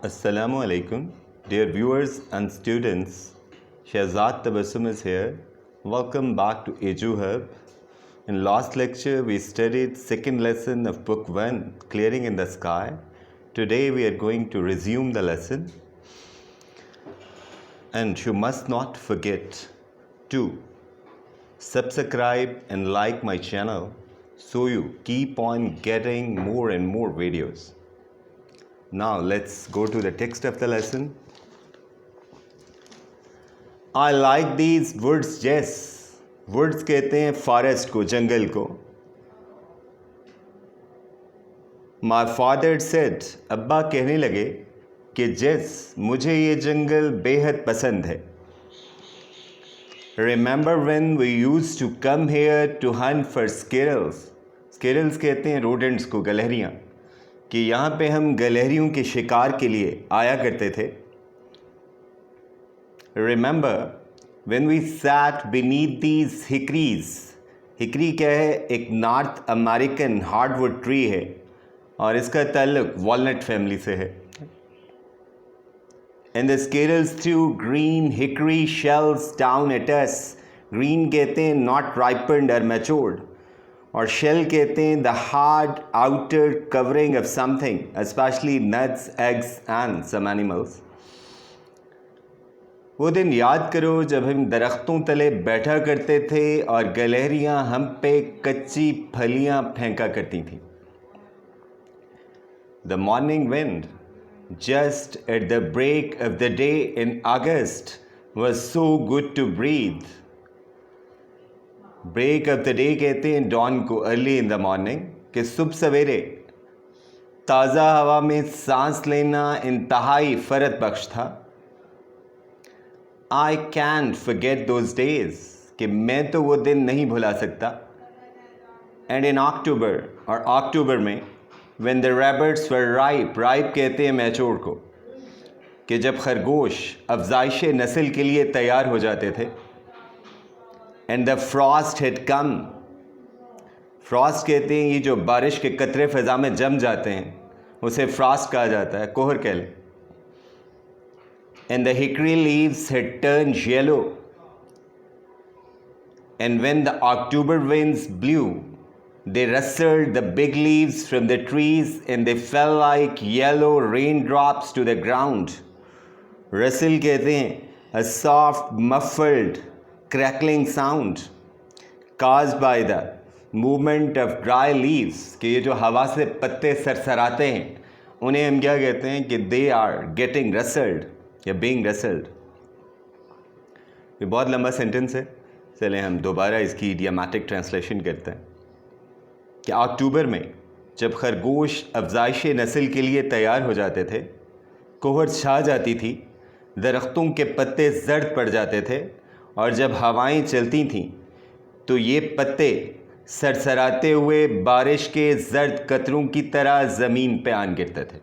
Assalamu alaikum, dear viewers and students. Shahzad Tabassum is here. Welcome back to EduHub. In last lecture, we studied second lesson of book 1, Clearing in the Sky. Today, we are going to resume the lesson. And you must not forget to subscribe and like my channel so you keep on getting more and more videos. Now let's go to the text of the lesson. I like these woods, Jess. Woods कहते हैं forest को, जंगल को. My father said, अब्बा कहने लगे कि जेस, मुझे ये जंगल बेहद पसंद है. Remember when we used to come here to hunt for squirrels? Squirrels कहते हैं rodents को, गलहरियाँ. कि यहाँ पे हम गलहरियों के शिकार के लिए आया करते थे. Remember when we sat beneath these hickories. Hickory क्या है? एक नॉर्थ अमेरिकन हार्डवुड ट्री है और इसका ताल्लुक वॉलनट फैमिली से है. And the squirrels threw green hickory shells down at us. Green कहते हैं not ripened or matured. और शेल कहते हैं the hard outer covering of something, specially nuts, eggs and some animals. वो दिन याद करो जब हम दरख्तों तले बैठा करते थे और गलहरियाँ हम पे कच्ची फलियाँ फेंका करती थीं. The morning wind just at the break of the day in August was so good to breathe. Break of the day कहते हैं डॉन को, अर्ली इन द मॉर्निंग, कि सुबह सवेरे ताज़ा हवा में सांस लेना इंतहाई फ़रत बख्श था. I can forget those days, कि मैं तो वो दिन नहीं भुला सकता. एंड इन अक्टूबर, और अक्टूबर में, when the rabbits were ripe, ripe कहते हैं मैच्योर को, कि जब खरगोश अफजाइश नस्ल के लिए तैयार हो जाते थे. And the frost had come. Frost कहते हैं ये जो बारिश के कतरे फ़िज़ा में जम जाते हैं उसे फ्रॉस्ट कहा जाता है, कोहर कह लें. And the hickory leaves had turned yellow. And when the October winds blew, they rustled the big leaves from the trees and they fell like yellow raindrops to the ground. Rustle कहते हैं a soft, muffled, crackling sound caused by the movement of dry leaves. कि ये जो हवा से पत्ते सरसराते हैं उन्हें हम क्या कहते हैं कि they are getting rustled या being rustled. ये बहुत लंबा सेंटेंस है, चलें हम दोबारा इसकी इडियोमैटिक ट्रांसलेशन करते हैं. कि अक्टूबर में जब खरगोश अफजाइश नस्ल के लिए तैयार हो जाते थे, कोहर छा जाती थी, दरख्तों के पत्ते जर्द पड़ जाते थे और जब हवाएं चलती थीं तो ये पत्ते सरसराते हुए बारिश के जर्द कतरों की तरह ज़मीन पे आन गिरते थे.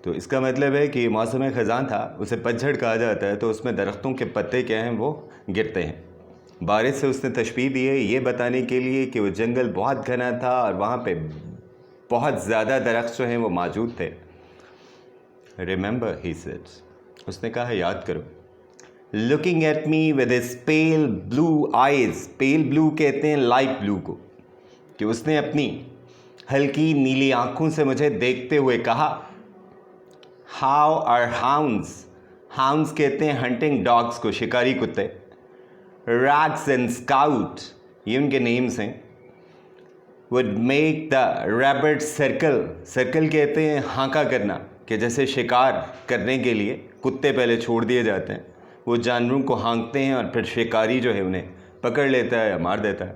तो इसका मतलब है कि मौसम ख़ज़ां था, उसे पतझड़ कहा जाता है, तो उसमें दरख्तों के पत्ते क्या हैं, वो गिरते हैं. बारिश से उसने तशबीह दी है ये बताने के लिए कि वो जंगल बहुत घना था और वहाँ पे बहुत ज़्यादा दरख्त जो हैं वो मौजूद थे. रिमेंबर ही सेड, उसने कहा याद करो. Looking at me with his pale blue eyes, pale blue कहते हैं लाइट ब्लू को, कि उसने अपनी हल्की नीली आंखों से मुझे देखते हुए कहा. हाउ आर हाउंड्स, हाउंड्स कहते हैं हंटिंग डॉग्स को, शिकारी कुत्ते. रैग्स एंड स्काउट, ये उनके नेम्स हैं. Would make the rabbit circle, circle कहते हैं हाँका करना, कि जैसे शिकार करने के लिए कुत्ते पहले छोड़ दिए जाते हैं, वो जानवरों को हाँकते हैं और फिर शिकारी जो है उन्हें पकड़ लेता है या मार देता है.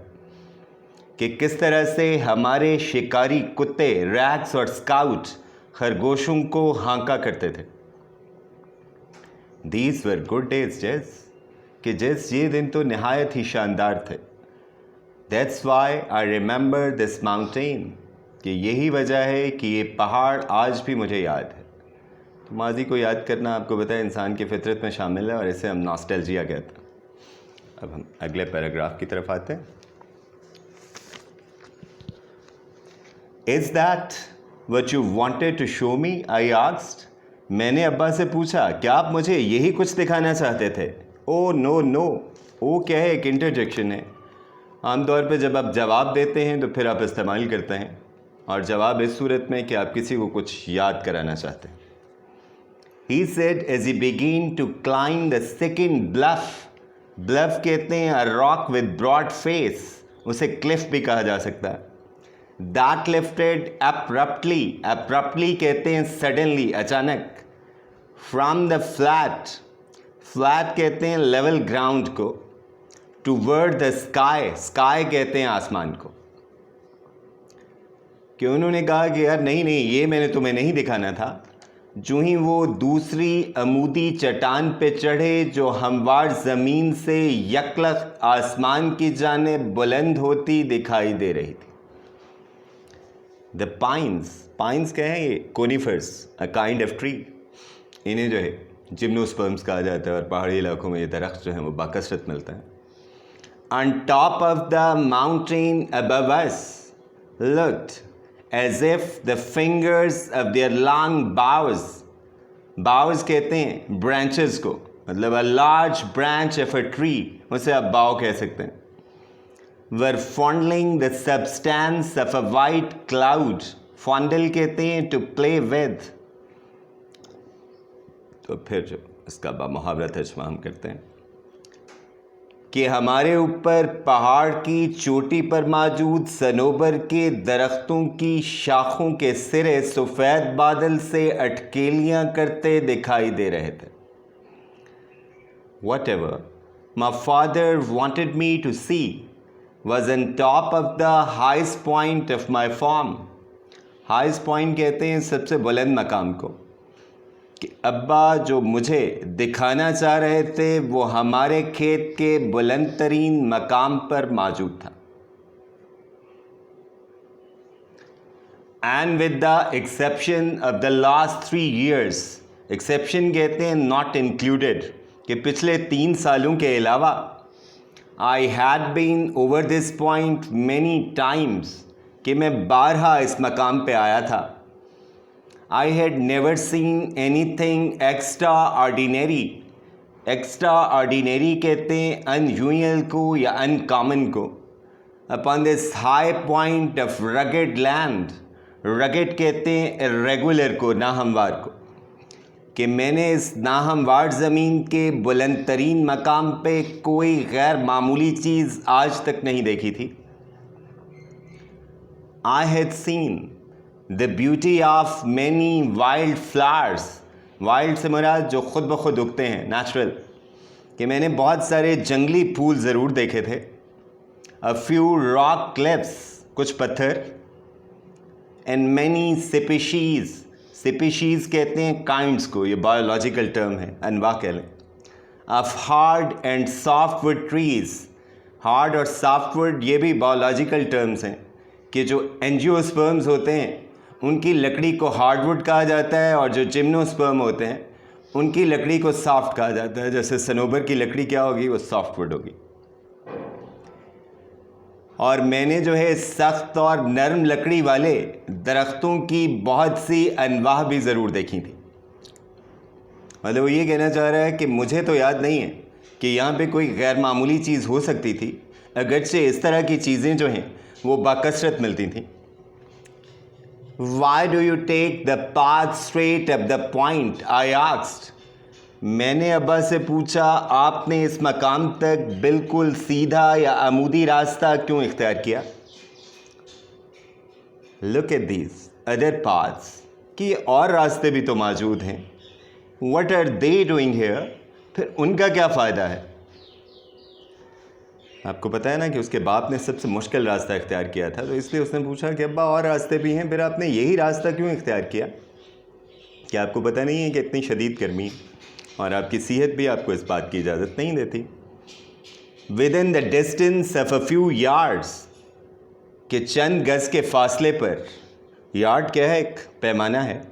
कि किस तरह से हमारे शिकारी कुत्ते रैग्स और स्काउट खरगोशों को हाँका करते थे. दीज वर गुड डेज जेस, कि जेस ये दिन तो नहायत ही शानदार थे. That's why I remember this mountain, कि यही वजह है कि ये पहाड़ आज भी मुझे याद है. तो माजी को याद करना आपको पता है इंसान की फितरत में शामिल है और इसे हम नॉस्टैल्जिया कहते हैं. अब हम अगले पैराग्राफ की तरफ आते हैं. Is that what you wanted to show me? I asked. मैंने अब्बा से पूछा, क्या आप मुझे यही कुछ दिखाना चाहते थे? Oh no no. ओ क्या है? एक इंटरजेक्शन है. आमतौर पे जब आप जवाब देते हैं तो फिर आप इस्तेमाल करते हैं, और जवाब इस सूरत में कि आप किसी को कुछ याद कराना चाहते हैं. He said as he began to climb the second bluff. Bluff कहते हैं a rock with broad face. उसे cliff भी कहा जा सकता है. That lifted abruptly. Abruptly कहते हैं suddenly, अचानक. From the flat. Flat कहते हैं level ground को. Toward the sky. Sky कहते हैं आसमान को. कि उन्होंने कहा कि यार नहीं नहीं, ये मैंने तुम्हें नहीं दिखाना था. जो ही वो दूसरी अमूदी चट्टान पे चढ़े जो हमवार ज़मीन से यकलख आसमान की जानिब बुलंद होती दिखाई दे रही थी. द पाइन्स क्या है? ये conifers, a kind of tree. इन्हें जो है जिम्नोस्पर्म्स कहा जाता है, और पहाड़ी इलाकों में ये दरख्त जो है वो बाकसरत मिलता है. On top of the mountain above us looked as if the fingers of their long boughs कहते हैं branches को, मतलब a large branch of a tree, उसे आप bough कह सकते हैं, were fondling the substance of a white cloud. fondle कहते हैं to play with. तो फिर जो इसका मुहावरा तर्जुमा हम करते हैं कि हमारे ऊपर पहाड़ की चोटी पर मौजूद सनोबर के दरख्तों की शाखों के सिरे सफ़ेद बादल से अटकेलियाँ करते दिखाई दे रहे थे. Whatever my father wanted me to see was on top of the highest point of my farm. highest point कहते हैं सबसे बुलंद मकाम को. कि अब्बा जो मुझे दिखाना चाह रहे थे वो हमारे खेत के बुलंद तरीन मकाम पर मौजूद था. And with the exception of the last 3 years. Exception कहते हैं नॉट इंक्लूडेड, कि पिछले 3 सालों के अलावा. I had been over this point many times, कि मैं बारहा इस मकाम पे आया था. I had never seen anything extraordinary. Extraordinary कहते हैं unusual को या uncommon को. Upon this high point of rugged land. Rugged कहते हैं irregular को, नाहमवार को. कि मैंने इस नाहमवार ज़मीन के बुलंद तरीन मकाम पे कोई गैर मामूली चीज़ आज तक नहीं देखी थी. I had seen the beauty of many wild flowers. Wild से मुराद जो खुद ब खुद उगते हैं, नेचुरल. कि मैंने बहुत सारे जंगली फूल ज़रूर देखे थे. A few rock cliffs, कुछ पत्थर. And many species. species कहते हैं काइंड्स को, ये बायोलॉजिकल टर्म है, अनवा कह लें. Of hard and softwood trees. Hard और सॉफ्टवुड ये भी बायोलॉजिकल टर्म्स हैं. कि जो एंजियोस्पर्म्स होते हैं उनकी लकड़ी को हार्डवुड कहा जाता है, और जो जिम्नोस्पर्म होते हैं उनकी लकड़ी को सॉफ्ट कहा जाता है. जैसे सनोबर की लकड़ी क्या होगी? वो सॉफ्टवुड होगी. और मैंने जो है सख्त और नरम लकड़ी वाले दरख्तों की बहुत सी अनवाह भी ज़रूर देखी थी. मतलब वो ये कहना चाह रहा है कि मुझे तो याद नहीं है कि यहाँ पे कोई गैर मामूली चीज़ हो सकती थी, अगरचे इस तरह की चीज़ें जो हैं वो बाकसरत मिलती थी. Why do you take the path straight up the point? I asked. मैंने अब्बा से पूछा, आपने इस मकाम तक बिल्कुल सीधा या अमूदी रास्ता क्यों इख्तियार किया? Look at these other paths. कि और रास्ते भी तो मौजूद हैं. What are they doing here? फिर उनका क्या फ़ायदा है? आपको पता है ना कि उसके बाप ने सबसे मुश्किल रास्ता इख्तियार किया था, तो इसलिए उसने पूछा कि अब्बा और रास्ते भी हैं, फिर आपने यही रास्ता क्यों इख्तियार किया? क्या आपको पता नहीं है कि इतनी शदीद गर्मी है और आपकी सेहत भी आपको इस बात की इजाज़त नहीं देती? With in the distance of a few yards, कि चंद गज़ के फासले पर. यार्ड क्या है? एक पैमाना है.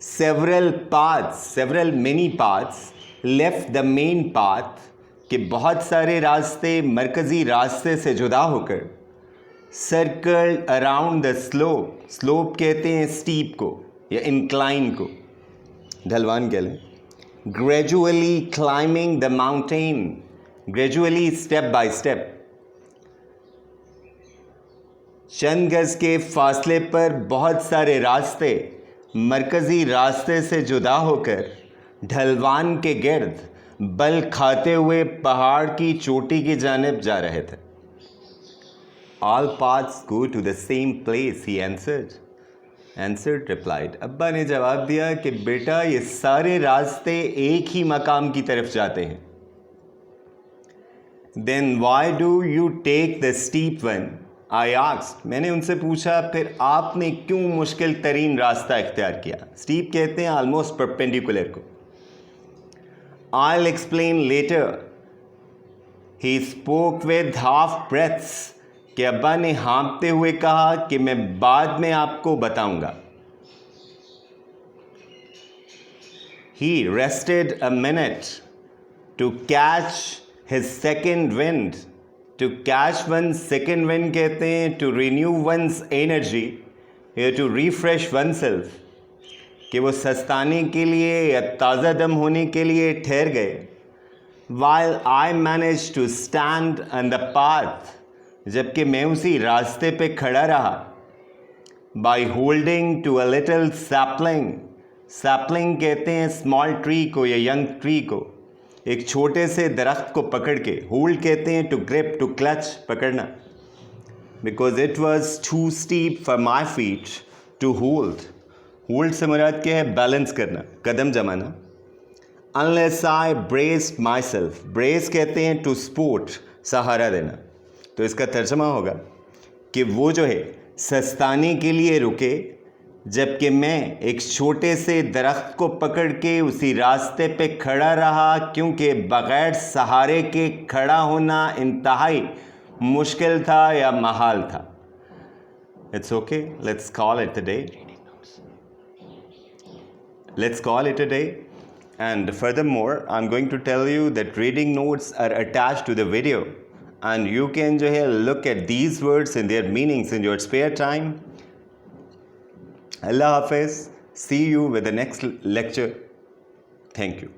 Several mini paths left the main path, कि बहुत सारे रास्ते मरकज़ी रास्ते से जुदा होकर circled around the slope, slope कहते हैं स्टीप को या इंक्लाइन को, ढलवान कह लें। Gradually climbing the mountain, gradually step by step, चंद गज के फासले पर बहुत सारे रास्ते मरकज़ी रास्ते से जुदा होकर ढलवान के गिर्द बल खाते हुए पहाड़ की चोटी की जानिब जा रहे थे। All paths go to the same place, he answered. Answered replied. अब्बा ने जवाब दिया कि बेटा ये सारे रास्ते एक ही मकाम की तरफ जाते हैं। Then why do you take the steep one? I asked. मैंने उनसे पूछा फिर आपने क्यों मुश्किल तरीन रास्ता इख्तियार किया? स्टीप कहते हैं ऑलमोस्ट परपेंडिकुलर को। I'll explain later. He spoke with half breaths. कि अब्बा ने हाँफते हुए कहा कि मैं बाद में आपको बताऊंगा। He rested a minute to catch his second wind. To catch one's second wind कहते हैं to renew one's energy या to refresh oneself, कि वो सस्ताने के लिए या ताज़ा दम होने के लिए ठहर गए। While I managed to stand on the path, जबकि मैं उसी रास्ते पे खड़ा रहा। By holding to a little sapling, sapling कहते हैं स्मॉल ट्री को या यंग ट्री को, एक छोटे से दरख्त को पकड़ के। होल्ड कहते हैं टू ग्रिप, टू क्लच, पकड़ना। Because it was too steep for my feet to hold. Hold से मुराद क्या है? बैलेंस करना, कदम जमाना। Unless I braced myself, brace कहते हैं टू सपोर्ट, सहारा देना। तो इसका तर्जमा होगा कि वो जो है सस्ताने के लिए रुके, जबकि मैं एक छोटे से दरख्त को पकड़ के उसी रास्ते पे खड़ा रहा, क्योंकि बग़ैर सहारे के खड़ा होना इंतहाई मुश्किल था या महाल था। It's okay, let's call it a day. Let's call it a day. And furthermore, I'm going to tell you that reading notes are attached to the video. And you can look at these words and their meanings in your spare time. Allah Hafiz. See you with the next lecture. Thank you.